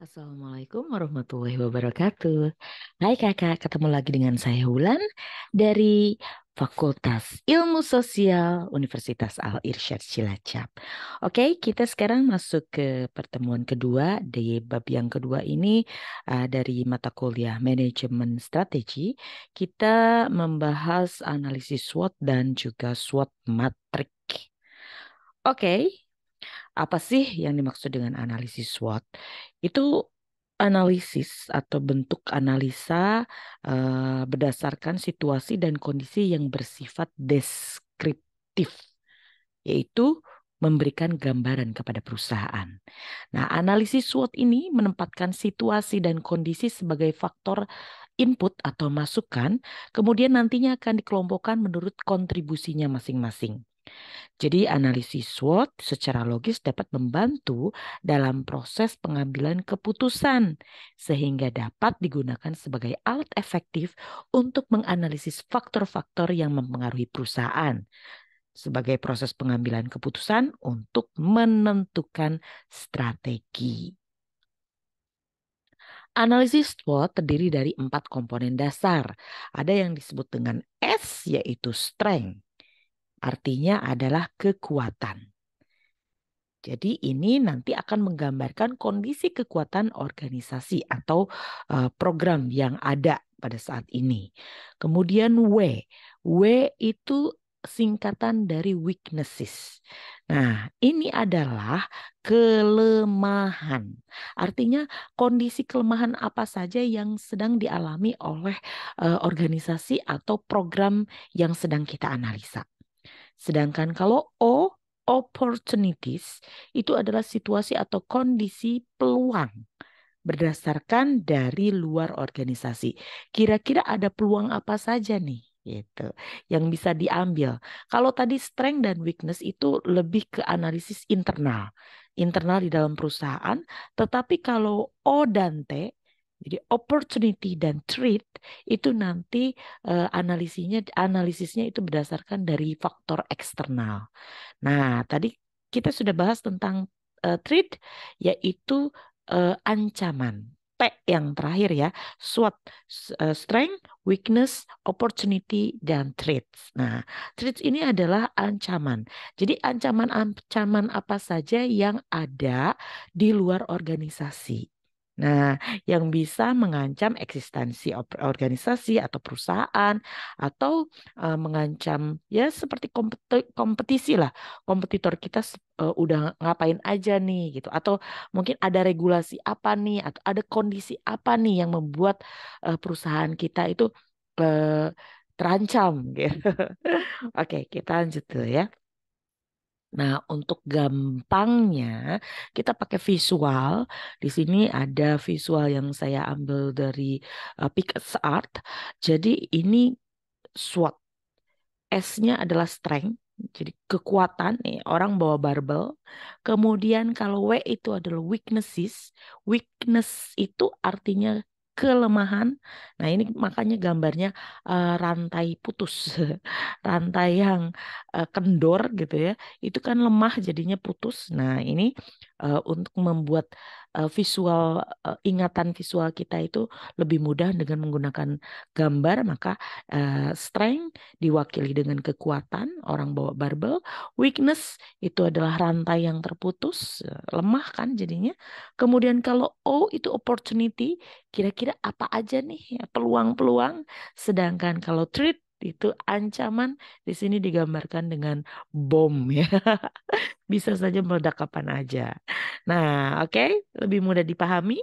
Assalamualaikum warahmatullahi wabarakatuh. Hai kakak, ketemu lagi dengan saya Wulan dari Fakultas Ilmu Sosial Universitas Al-Irsyad Cilacap. Oke, kita sekarang masuk ke pertemuan kedua. Di bab yang kedua ini dari mata kuliah Manajemen Strategi, kita membahas analisis SWOT dan juga SWOT matrik. Oke, apa sih yang dimaksud dengan analisis SWOT? Itu analisis atau bentuk analisa berdasarkan situasi dan kondisi yang bersifat deskriptif, yaitu memberikan gambaran kepada perusahaan. Nah, analisis SWOT ini menempatkan situasi dan kondisi sebagai faktor input atau masukan, kemudian nantinya akan dikelompokkan menurut kontribusinya masing-masing. Jadi analisis SWOT secara logis dapat membantu dalam proses pengambilan keputusan sehingga dapat digunakan sebagai alat efektif untuk menganalisis faktor-faktor yang mempengaruhi perusahaan sebagai proses pengambilan keputusan untuk menentukan strategi. Analisis SWOT terdiri dari 4 komponen dasar. Ada yang disebut dengan S, yaitu strength. Artinya adalah kekuatan. Jadi ini nanti akan menggambarkan kondisi kekuatan organisasi atau program yang ada pada saat ini. Kemudian W itu singkatan dari weaknesses. Nah, ini adalah kelemahan. Artinya kondisi kelemahan apa saja yang sedang dialami oleh organisasi atau program yang sedang kita analisa. Sedangkan kalau O, opportunities, itu adalah situasi atau kondisi peluang berdasarkan dari luar organisasi. Kira-kira ada peluang apa saja nih? Gitu, yang bisa diambil. Kalau tadi strength dan weakness itu lebih ke analisis internal di dalam perusahaan. Tetapi kalau O dan T, jadi opportunity dan threat itu nanti analisisnya itu berdasarkan dari faktor eksternal. Nah, tadi kita sudah bahas tentang threat, yaitu ancaman. T yang terakhir ya, SWOT, strength, weakness, opportunity, dan threats. Nah, threats ini adalah ancaman. Jadi ancaman-ancaman apa saja yang ada di luar organisasi. Nah, yang bisa mengancam eksistensi organisasi atau perusahaan atau mengancam ya seperti kompetisi lah. Kompetitor kita udah ngapain aja nih gitu, atau mungkin ada regulasi apa nih, atau ada kondisi apa nih yang membuat perusahaan kita itu eh, terancam gitu. Oke, kita lanjut dulu ya. Nah, untuk gampangnya kita pakai visual. Di sini ada visual yang saya ambil dari PicsArt. Jadi ini SWOT. S-nya adalah strength. Jadi kekuatan nih, orang bawa barbel. Kemudian kalau W itu adalah weaknesses. Weakness itu artinya kelemahan. Nah, ini makanya gambarnya rantai putus. Rantai yang kendor gitu ya. Itu kan lemah jadinya putus. Nah, ini untuk membuat visual ingatan visual kita itu lebih mudah dengan menggunakan gambar, maka strength diwakili dengan kekuatan, orang bawa barbel. Weakness itu adalah rantai yang terputus, lemah kan jadinya. Kemudian kalau O itu opportunity, kira-kira apa aja nih ya, peluang-peluang. Sedangkan kalau threat itu ancaman, di sini digambarkan dengan bom ya. Bisa saja meledak kapan aja. Nah, oke, lebih mudah dipahami.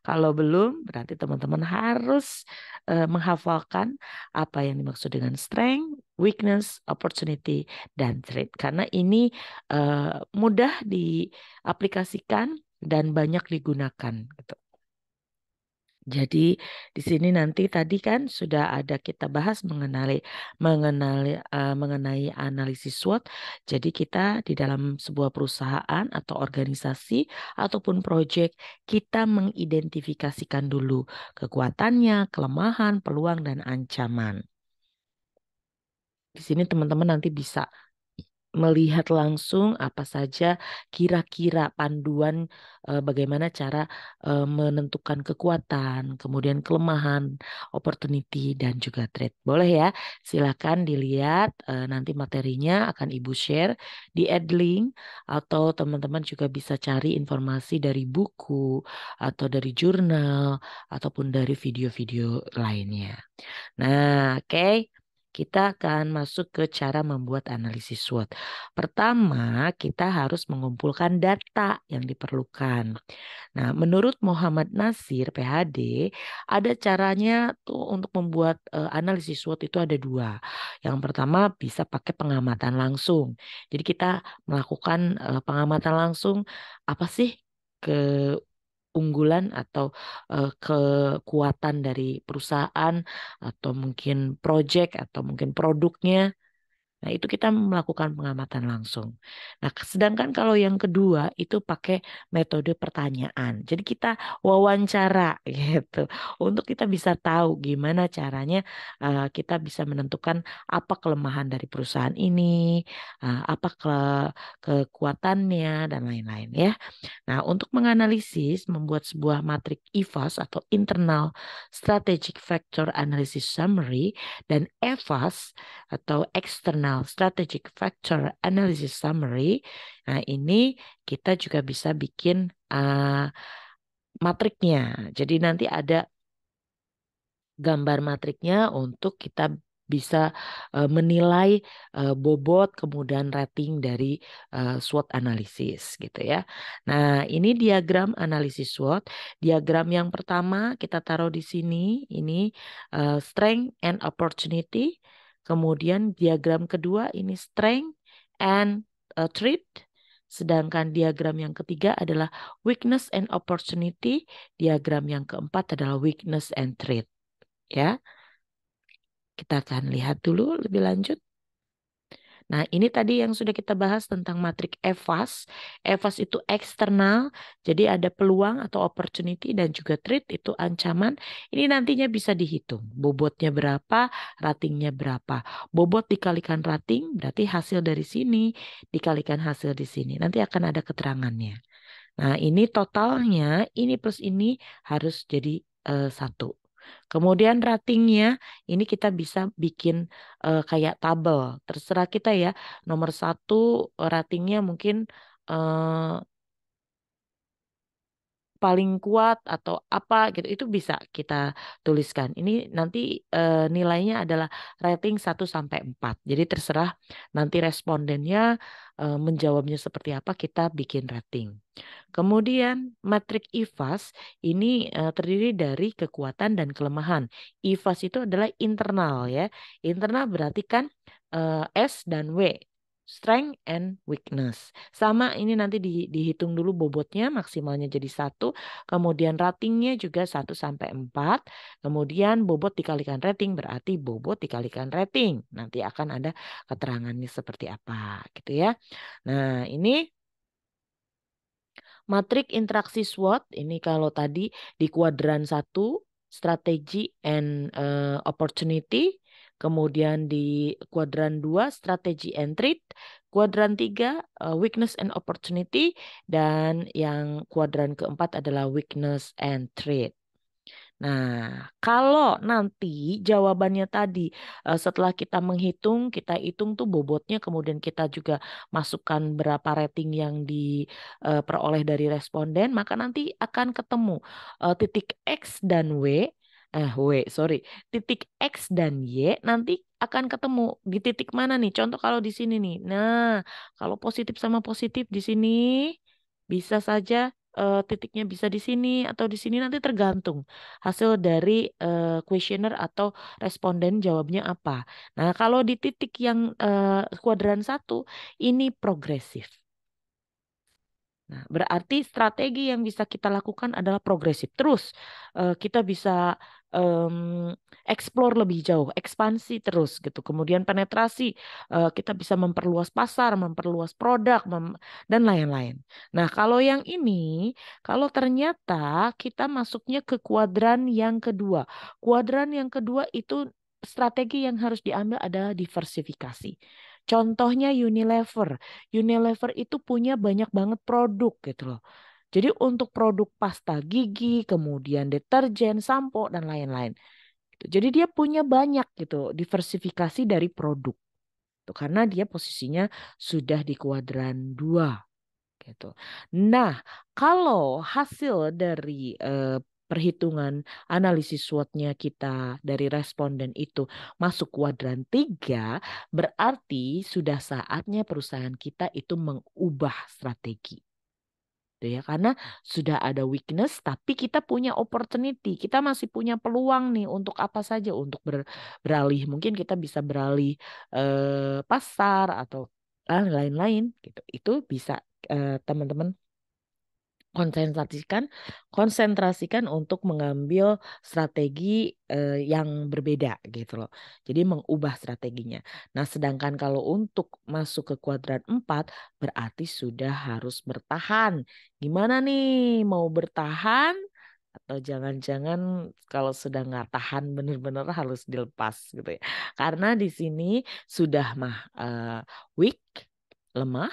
Kalau belum, berarti teman-teman harus menghafalkan apa yang dimaksud dengan strength, weakness, opportunity, dan threat. Karena ini mudah diaplikasikan dan banyak digunakan, gitu. Jadi di sini nanti tadi kan sudah ada kita bahas mengenai analisis SWOT. Jadi kita di dalam sebuah perusahaan atau organisasi ataupun proyek kita mengidentifikasikan dulu kekuatannya, kelemahan, peluang dan ancaman. Di sini teman-teman nanti bisa melihat langsung apa saja kira-kira panduan bagaimana cara menentukan kekuatan, kemudian kelemahan, opportunity dan juga threat. Boleh ya, silakan dilihat nanti materinya akan Ibu share di Adlink atau teman-teman juga bisa cari informasi dari buku atau dari jurnal ataupun dari video-video lainnya. Nah, oke. Kita akan masuk ke cara membuat analisis SWOT. Pertama, kita harus mengumpulkan data yang diperlukan. Nah, menurut Muhammad Nasir, PhD, ada caranya tuh untuk membuat analisis SWOT itu ada dua. Yang pertama bisa pakai pengamatan langsung. Jadi kita melakukan pengamatan langsung apa sih keunggulan atau kekuatan dari perusahaan atau mungkin project atau mungkin produknya. Nah, itu kita melakukan pengamatan langsung. Nah, sedangkan kalau yang kedua itu pakai metode pertanyaan. Jadi kita wawancara gitu untuk kita bisa tahu gimana caranya kita bisa menentukan apa kelemahan dari perusahaan ini, apa kekuatannya dan lain-lain ya. Nah, untuk menganalisis membuat sebuah matrik IFAS atau Internal Strategic Factor Analysis Summary dan EFAS atau External Strategic Factor Analysis Summary. Nah, ini kita juga bisa bikin matriknya. Jadi nanti ada gambar matriknya untuk kita bisa menilai bobot kemudian rating dari SWOT analisis gitu ya. Nah, ini diagram analisis SWOT. Diagram yang pertama kita taruh di sini, ini strength and opportunity. Kemudian diagram kedua ini strength and threat. Sedangkan diagram yang ketiga adalah weakness and opportunity. Diagram yang keempat adalah weakness and threat. Ya, kita akan lihat dulu lebih lanjut. Nah, ini tadi yang sudah kita bahas tentang matrik EVAS. EVAS itu eksternal, jadi ada peluang atau opportunity dan juga threat itu ancaman. Ini nantinya bisa dihitung. Bobotnya berapa, ratingnya berapa. Bobot dikalikan rating berarti hasil dari sini dikalikan hasil di sini. Nanti akan ada keterangannya. Nah, ini totalnya, ini plus ini harus jadi satu. Kemudian ratingnya, ini kita bisa bikin kayak tabel. Terserah kita ya, nomor satu ratingnya mungkin eh, paling kuat atau apa gitu itu bisa kita tuliskan. Ini nanti nilainya adalah rating 1 sampai 4. Jadi terserah nanti respondennya menjawabnya seperti apa kita bikin rating. Kemudian matrik IFAS ini terdiri dari kekuatan dan kelemahan. IFAS itu adalah internal ya. Internal berarti kan S dan W. Strength and weakness. Sama ini nanti dihitung dulu bobotnya maksimalnya jadi 1. Kemudian ratingnya juga 1 sampai 4. Kemudian bobot dikalikan rating berarti bobot dikalikan rating. Nanti akan ada keterangannya seperti apa gitu ya. Nah, ini matrik interaksi SWOT ini kalau tadi di kuadran 1 strategi and opportunity, kemudian di kuadran 2 strategi and threat, kuadran 3 weakness and opportunity dan yang kuadran keempat adalah weakness and threat. Nah, kalau nanti jawabannya tadi setelah kita menghitung, kita hitung tuh bobotnya, kemudian kita juga masukkan berapa rating yang diperoleh dari responden, maka nanti akan ketemu titik X dan sorry, titik X dan Y nanti akan ketemu di titik mana nih? Contoh kalau di sini nih. Nah, kalau positif sama positif di sini bisa saja titiknya bisa di sini atau di sini nanti tergantung hasil dari kuesioner atau responden jawabnya apa. Nah, kalau di titik yang kuadran 1 ini progresif. Nah, berarti strategi yang bisa kita lakukan adalah progresif. Terus kita bisa explore lebih jauh, ekspansi terus gitu. Kemudian penetrasi, kita bisa memperluas pasar, memperluas produk, dan lain-lain. Nah, kalau yang ini, kalau ternyata kita masuknya ke kuadran yang kedua. Kuadran yang kedua itu strategi yang harus diambil adalah diversifikasi. Contohnya Unilever. Unilever itu punya banyak banget produk gitu loh. Jadi untuk produk pasta gigi, kemudian deterjen, sampo, dan lain-lain. Gitu. Jadi dia punya banyak gitu, diversifikasi dari produk. Tuh, karena dia posisinya sudah di kuadran 2 gitu. Nah, kalau hasil dari perhitungan analisis SWOT-nya kita dari responden itu masuk kuadran 3, berarti sudah saatnya perusahaan kita itu mengubah strategi. Gitu ya, karena sudah ada weakness tapi kita punya opportunity, kita masih punya peluang nih untuk apa saja, untuk beralih, mungkin kita bisa beralih pasar atau lain-lain gitu. Itu bisa teman-teman konsentrasikan konsentrasikan untuk mengambil strategi yang berbeda gitu loh. Jadi mengubah strateginya. Nah, sedangkan kalau untuk masuk ke kuadran 4 berarti sudah harus bertahan. Gimana nih, mau bertahan atau jangan-jangan kalau sudah nggak tahan benar-benar harus dilepas gitu ya. Karena di sini sudah weak, lemah,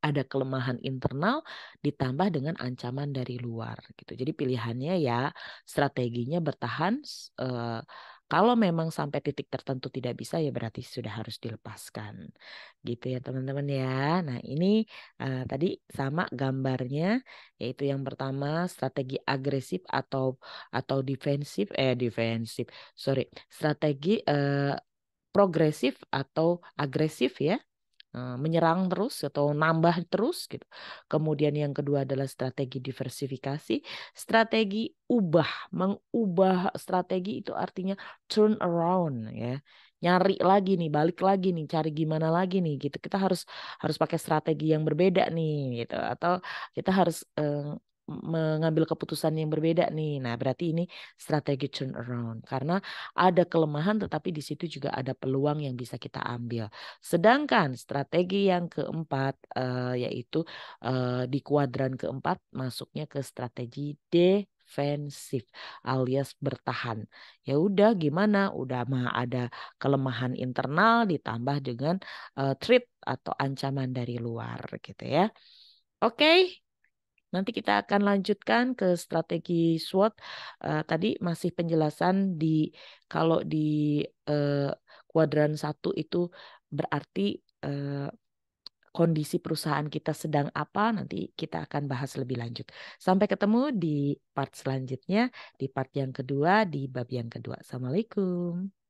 ada kelemahan internal ditambah dengan ancaman dari luar gitu. Jadi pilihannya ya strateginya bertahan, kalau memang sampai titik tertentu tidak bisa ya berarti sudah harus dilepaskan. Gitu ya teman-teman ya. Nah, ini tadi sama gambarnya, yaitu yang pertama strategi agresif atau defensif. Sorry, strategi progresif atau agresif ya, menyerang terus atau nambah terus gitu. Kemudian yang kedua adalah strategi diversifikasi, strategi mengubah strategi itu artinya turn around ya. Nyari lagi nih, balik lagi nih, cari gimana lagi nih gitu. Kita harus harus pakai strategi yang berbeda nih gitu, atau kita harus mengambil keputusan yang berbeda nih. Nah, berarti ini strategi turn around karena ada kelemahan tetapi di situ juga ada peluang yang bisa kita ambil. Sedangkan strategi yang keempat yaitu di kuadran keempat masuknya ke strategi defensif alias bertahan. Ya udah gimana? Udah mah ada kelemahan internal ditambah dengan threat atau ancaman dari luar gitu ya. Oke. Nanti kita akan lanjutkan ke strategi SWOT. Tadi masih penjelasan di kalau di eh, kuadran 1 itu berarti eh, kondisi perusahaan kita sedang apa. Nanti kita akan bahas lebih lanjut. Sampai ketemu di part selanjutnya, di part yang kedua, di bab yang kedua. Assalamualaikum.